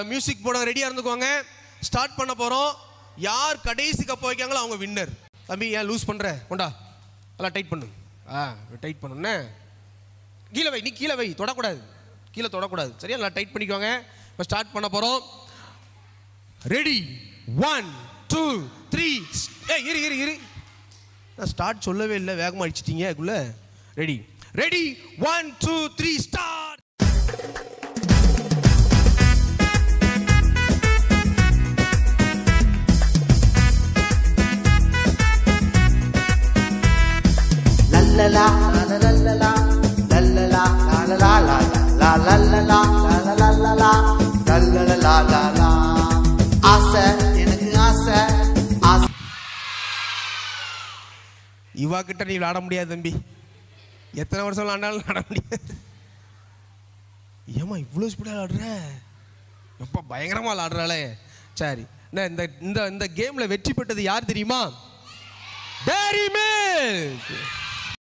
Music போட ரெடியாக இருந்துக்குவாங்க. Start பண்ண போகிறோம். யார் கடைசி கப்பை வைக்காங்களோ அவங்க வின்னர். தம்பி ஏன் லூஸ் பண்ணுற, கொண்டா நல்லா டைட் பண்ணு. டைட் பண்ணுண்ணே. கீழே வை, நீ கீழே வை, தொடக்கூடாது, கீழே தொடக்கூடாது, சரியா? நல்லா டைட் பண்ணிக்கோங்க. இப்போ ஸ்டார்ட் பண்ண போகிறோம். ரெடி 1 2 3. இரு இரு இரு, நான் ஸ்டார்ட் சொல்லவே இல்லை, வேகமாக அடிச்சிட்டீங்க அதுக்குள்ள. Ready ready 1 2 3 start. லல்லலா லல்லலா லல்லலா லல்லலா லல்லலா லல்லலா லல்லலா லல்லலா. ஆசை எனக்கு ஆசை ஆசை. இவா கிட்ட நீ விளாட முடியாது தம்பி, எத்தனை வருஷம் விளாண்டாலும் விளாட முடியாது. ஏமா இவ்வளோ ஸ்பீடாக விளாடுற, எப்போ பயங்கரமாக விளாடுறாளே. சரி, இந்த இந்த இந்த கேமில் வெற்றி பெற்றது யார் தெரியுமா? டேரி மில்க்.